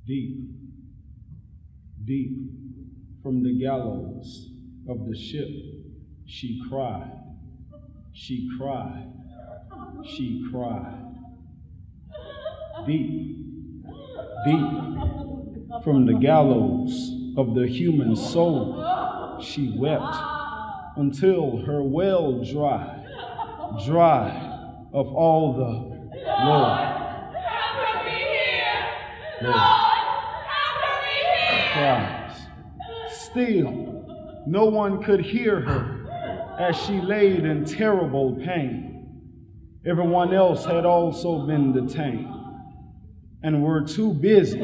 Deep, deep from the gallows of the ship, she cried, she cried, she cried. Deep, deep from the gallows of the human soul, she wept until her well dried, dried of all the Lord. Cries. Still, no one could hear her as she laid in terrible pain. Everyone else had also been detained and were too busy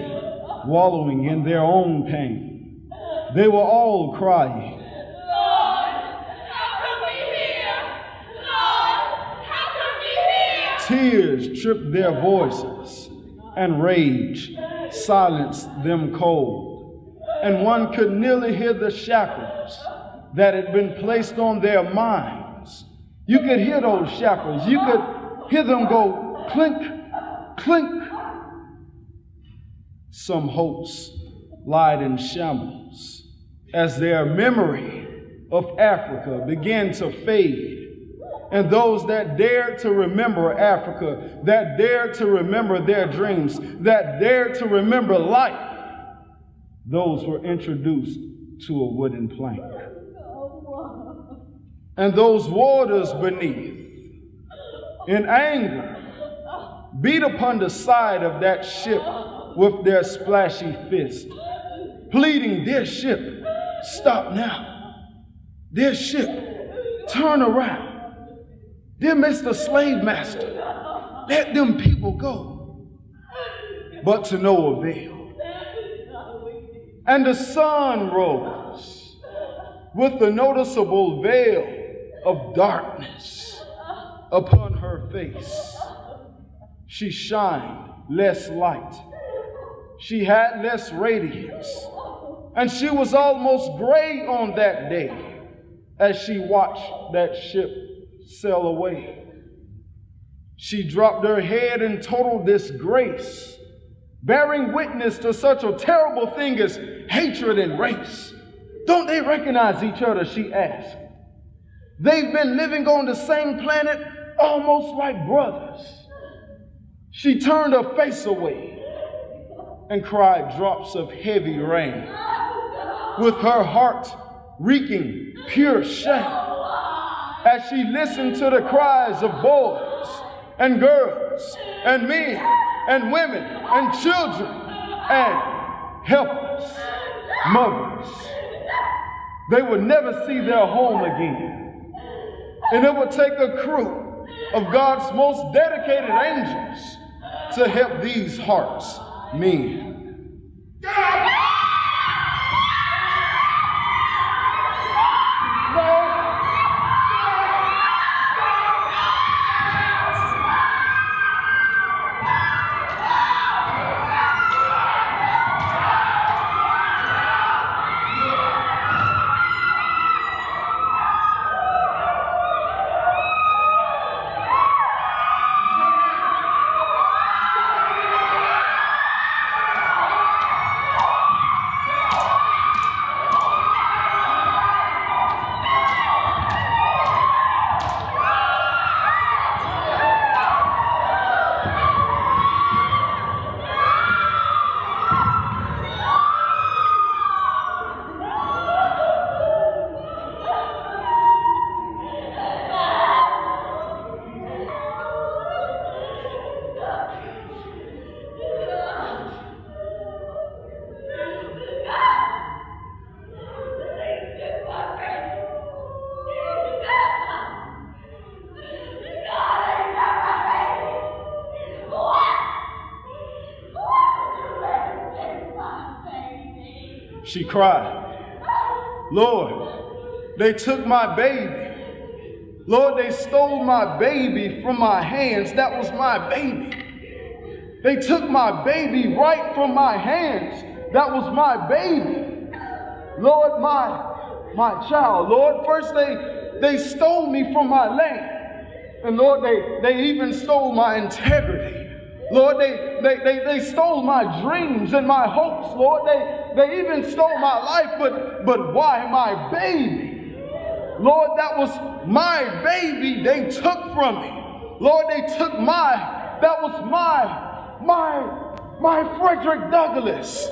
wallowing in their own pain. They were all crying, Lord, how come we here? Lord, how come we here? Tears tripped their voices and rage silenced them cold, and one could nearly hear the shackles that had been placed on their minds. You could hear those shackles. You could hear them go clink, clink. Some hopes lied in shambles as their memory of Africa began to fade. And those that dared to remember Africa, that dared to remember their dreams, that dared to remember life, those were introduced to a wooden plank. And those warders beneath, in anger, beat upon the side of that ship with their splashy fist, pleading, "Dear ship, stop now. Dear ship, turn around. Dear Mr. Slave Master, let them people go." But to no avail. And the sun rose with the noticeable veil of darkness upon her face. She shined less light. She had less radiance. And she was almost gray on that day as she watched that ship sail away. She dropped her head in total disgrace, bearing witness to such a terrible thing as hatred and race. Don't they recognize each other, she asked. They've been living on the same planet almost like brothers. She turned her face away and cried drops of heavy rain, with her heart reeking pure shame as she listened to the cries of boys and girls and men and women and children and helpless mothers. They would never see their home again. And it would take a crew of God's most dedicated angels to help these hearts mend. She cried, "Lord, they took my baby. Lord, they stole my baby from my hands. That was my baby. They took my baby right from my hands. That was my baby. Lord, my child. Lord, first they stole me from my land. And Lord, they even stole my integrity. Lord, they stole my dreams and my hopes, Lord. They even stole my life, but why my baby? Lord, that was my baby they took from me. Lord, they took that was my Frederick Douglass.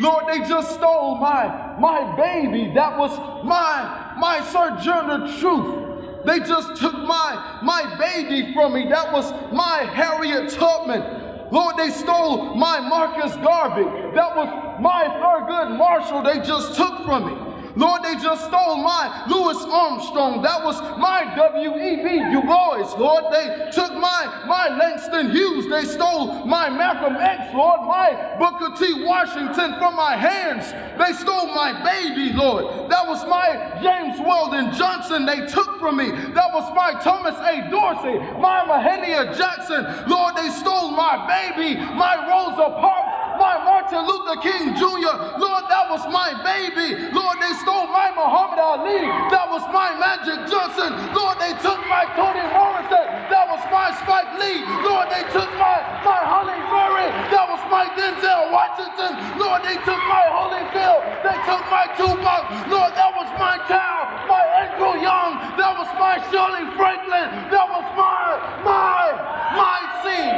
Lord, they just stole my baby. That was my Sojourner Truth. They just took my baby from me. That was my Harriet Tubman. Lord, they stole my Marcus Garvey. That was my Thurgood Marshall they just took from me. Lord, they just stole my Louis Armstrong. That was my W.E.B. Du Bois. Lord, they took my Langston Hughes. They stole my Malcolm X, Lord, my Booker T. Washington from my hands. They stole my baby, Lord. That was my James Weldon Johnson they took from me. That was my Thomas A. Dorsey, my Mahalia Jackson. Lord, they stole my baby, my Rosa Parks, my Martin Luther King Jr. Lord, that was my baby. Lord, they stole my Muhammad Ali. That was my Magic Johnson. Lord, they took my Toni Morrison. That was my Spike Lee. Lord, they took my Holly Berry. That was my Denzel Washington. Lord, they took my Holyfield. They took my Tupac. Lord, that was my Tao, my Andrew Young. That was my Shirley Franklin. That was my scene.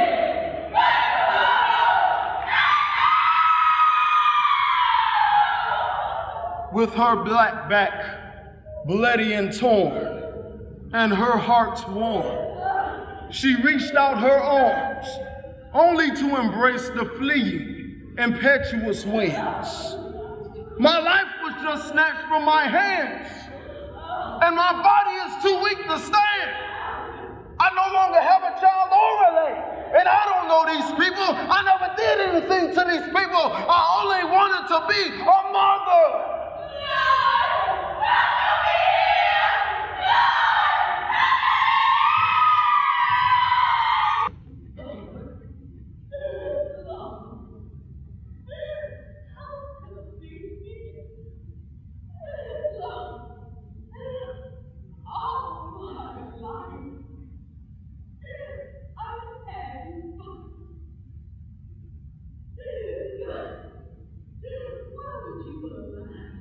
With her black back bloody and torn, and her heart worn, she reached out her arms, only to embrace the fleeing, impetuous winds. My life was just snatched from my hands, and my body is too weak to stand. I no longer have a child or a leg, and I don't know these people. I never did anything to these people. I only wanted to be a mother. Why would you allow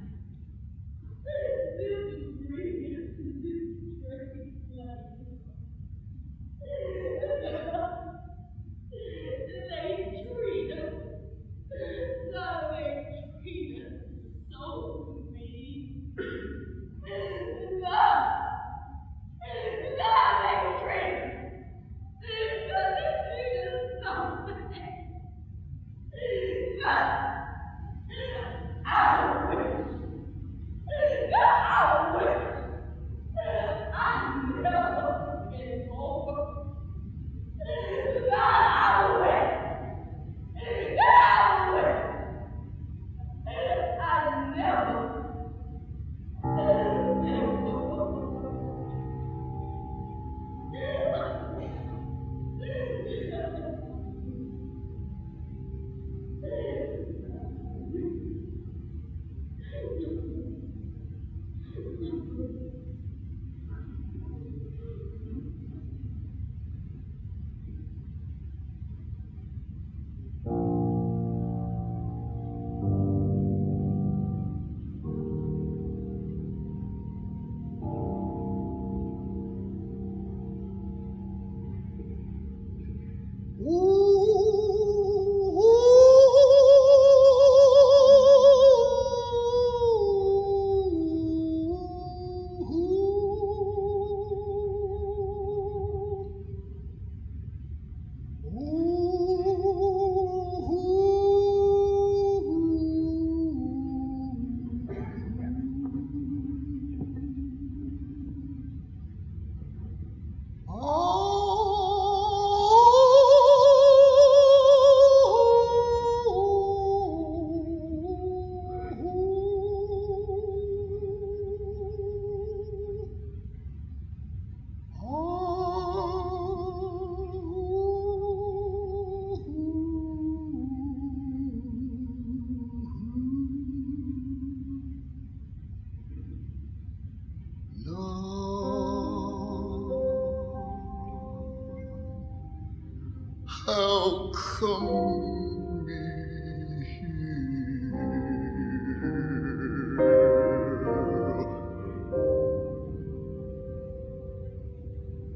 come me here?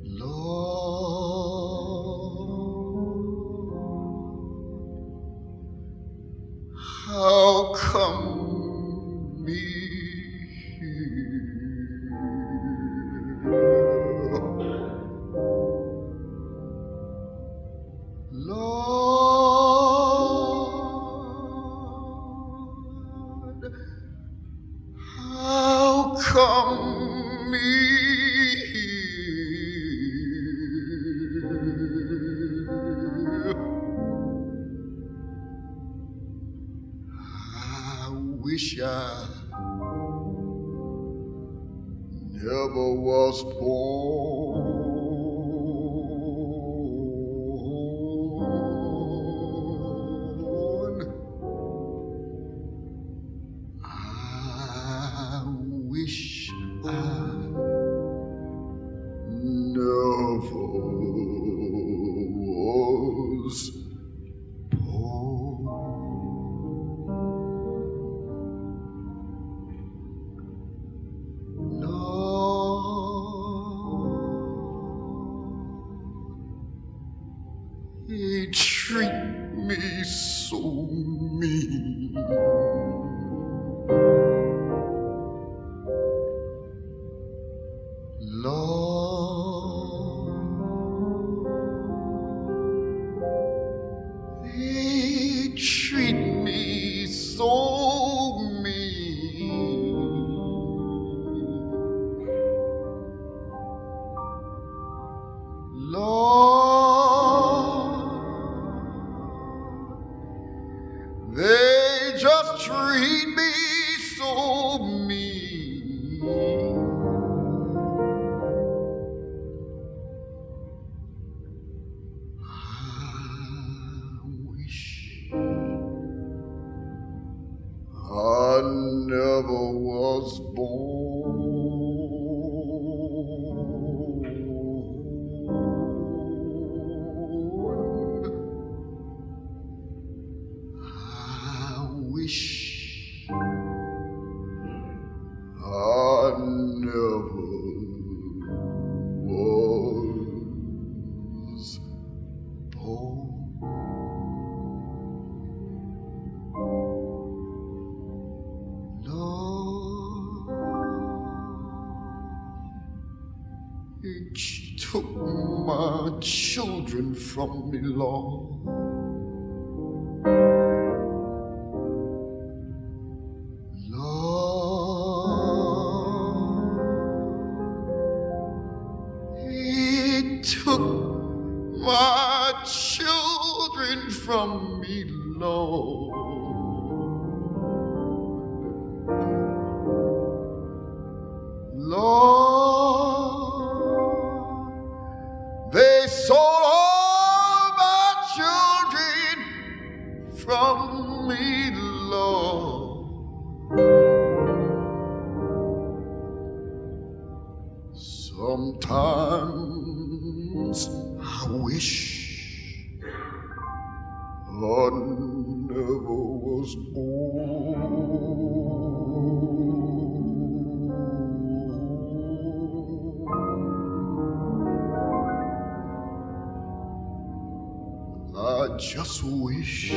Lord, how come me Lord, how come me here? I wish I never was born. I wish I never was born. Lord, He treat me so mean. Lord, He treat me so mean. Lord, they just treat me so mean. I wish I never was born. I wish I never was born. Lord, it took my children from me, Lord. Took my children from me, Lord. Lord, they sold all my children from me, Lord. Sometimes I wish I never was born. I just wish I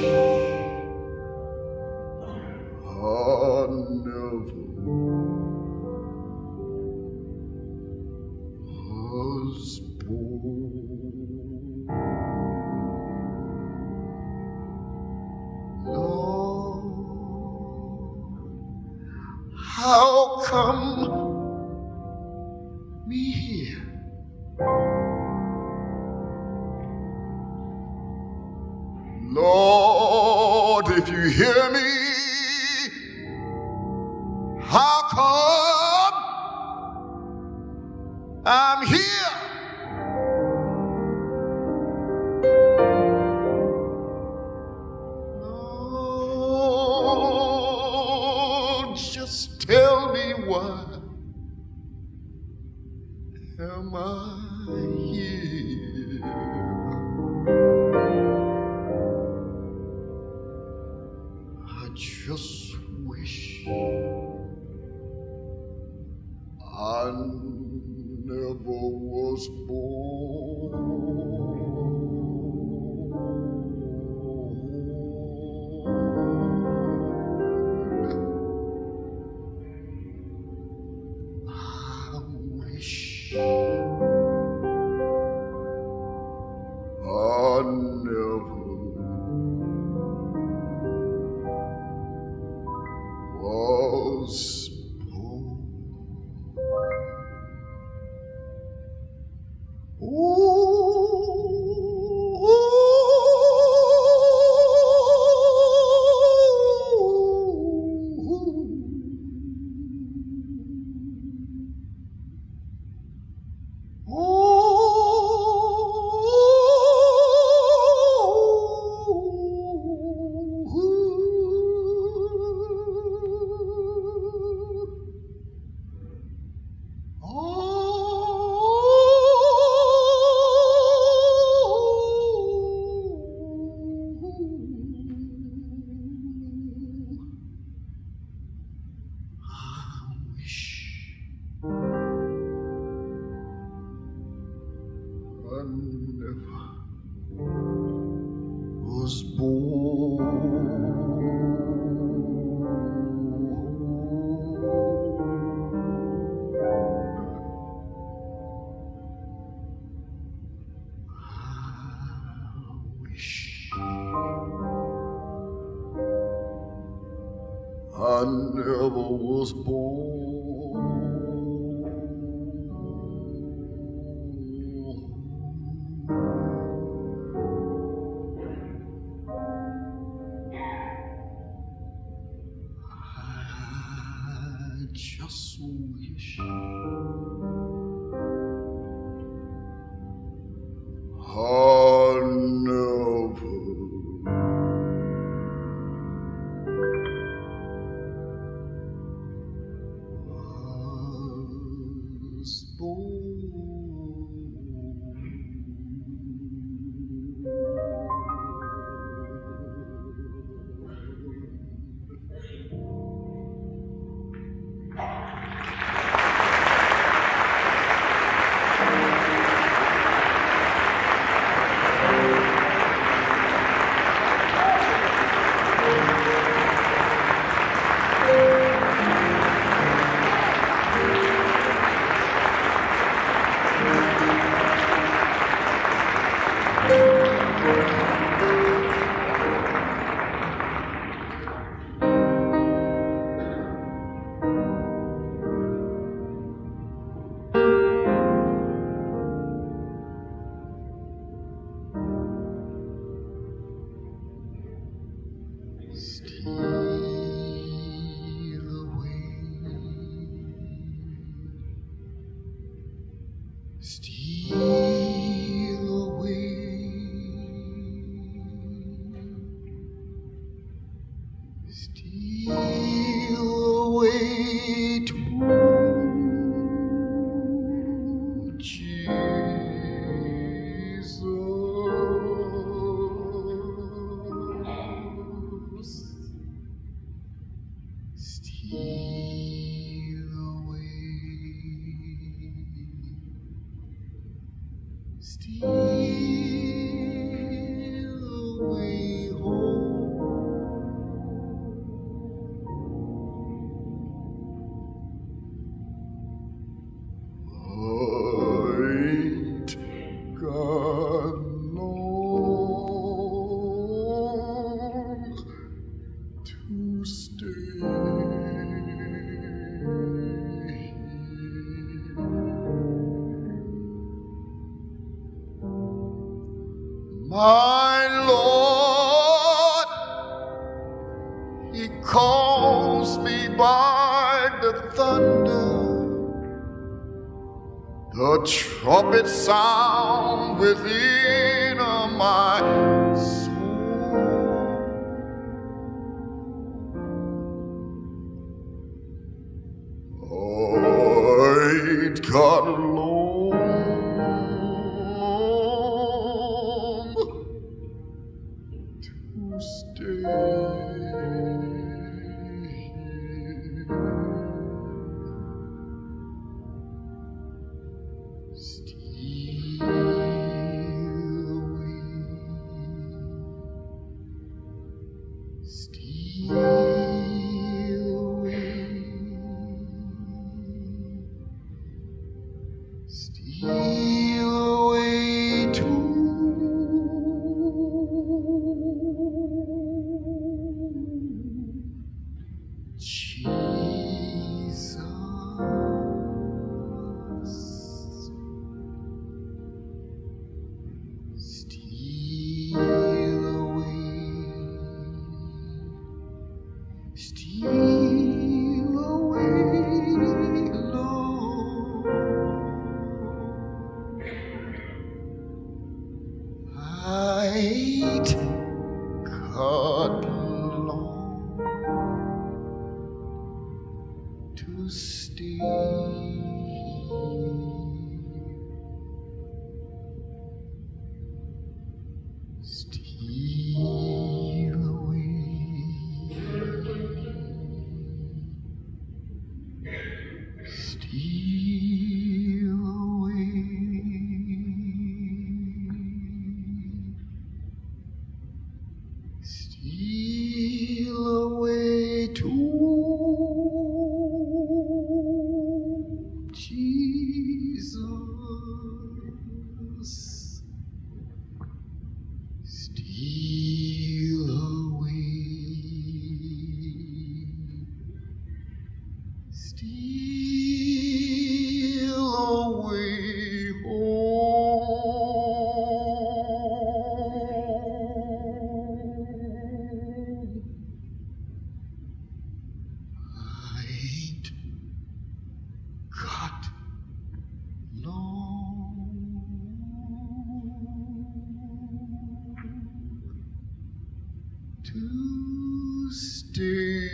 never was born. Lord, how come me here? Lord, if you hear me, how come I'm here? Lord, just tell me why am I here? just wish I never was born. I wish I never was born. Was I never was born. I just wish I never was born. Steal away, steal away to Jesus. Steal away. Steal away home. I ain't got long to stay here. My Lord, He calls me by the thunder, the trumpet sound within my soul. I ain't got long to stay. Jesus, steal away, Lord. I ain't got long to stay. Steal away, steal away, steal away to Jesus. Steal away, steal away home. I ain't got long to stay.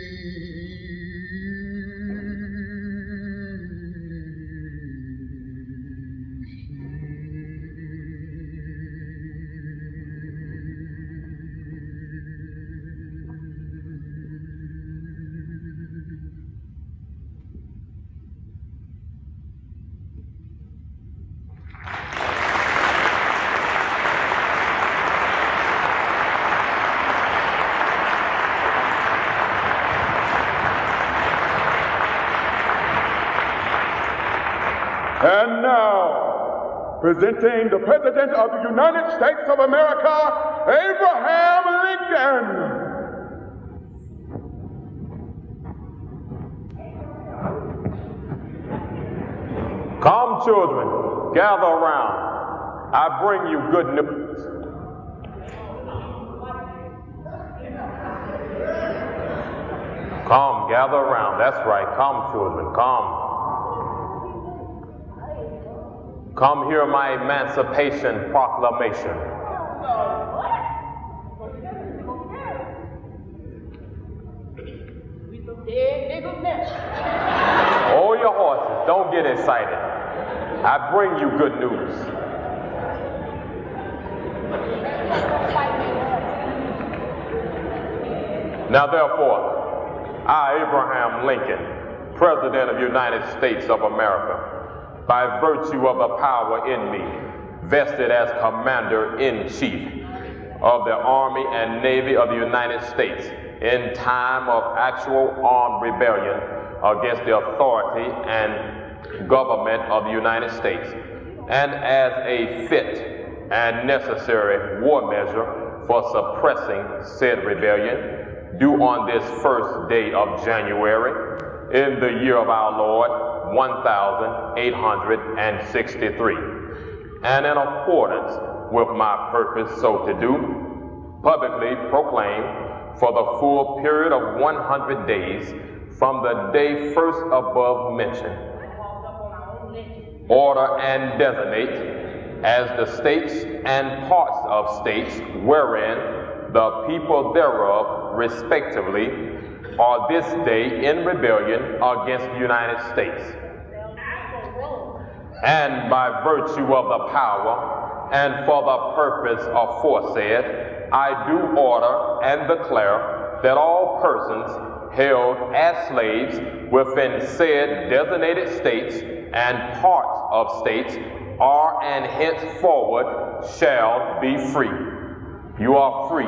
And now, presenting the President of the United States of America, Abraham Lincoln. Come, children, gather around. I bring you good news. Come, gather around. That's right. Come, children, come. Come hear my Emancipation Proclamation. Hold your horses. Don't get excited. I bring you good news. Now therefore, I, Abraham Lincoln, President of the United States of America, by virtue of the power in me, vested as Commander-in-Chief of the Army and Navy of the United States in time of actual armed rebellion against the authority and government of the United States, and as a fit and necessary war measure for suppressing said rebellion, due on this first day of January, in the year of our Lord, 1863, and in accordance with my purpose so to do, publicly proclaim for the full period of 100 days from the day first above mentioned, order and designate as the states and parts of states wherein the people thereof respectively are this day in rebellion against the United States. And by virtue of the power and for the purpose aforesaid, I do order and declare that all persons held as slaves within said designated states and parts of states are and henceforward shall be free. You are free.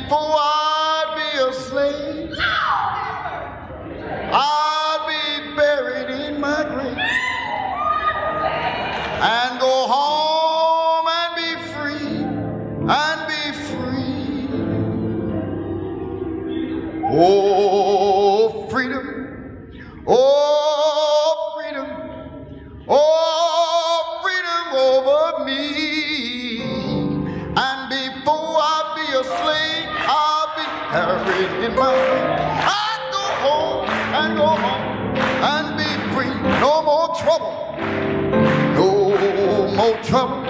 before I'd be a slave, I'd be buried in my grave and go home and be free, and be free. Oh, freedom. Oh, freedom. Oh, freedom over me. And before I be a slave, I'll be carried in my grave. I'd go home and be free. No more trouble. No more trouble.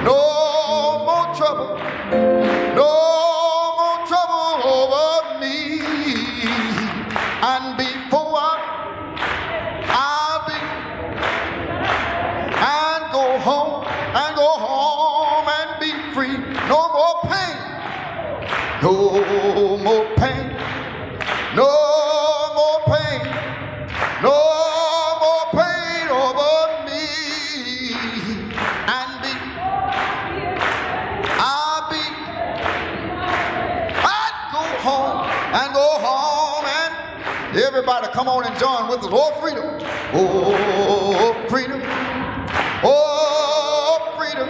No more trouble. No more trouble over me. And before I'll be and go home and be free. No more pain. No more pain. No more pain. No more pain over me. And I'd go home and everybody come on and join with us. Oh, freedom. Oh, freedom. Oh, freedom.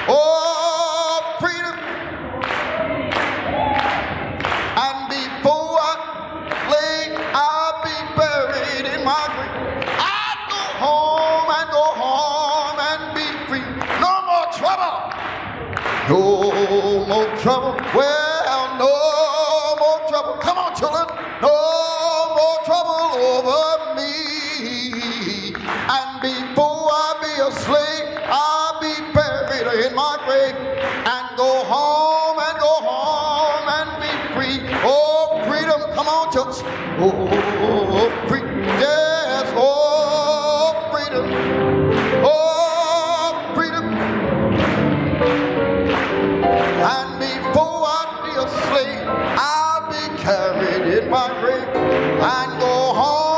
Oh, freedom. And before I lay, I'll be buried in my grave. I'd go home and be free. No more trouble. No more trouble. Well, no more trouble. Come on, children. No more trouble over me. And before I be a slave, I'll be buried in my grave and go home and be free. Oh, freedom. Come on, church. Oh, freedom. Yes. Oh, freedom. Oh, freedom. And before I be a slave, I'll be carried in my grave and go home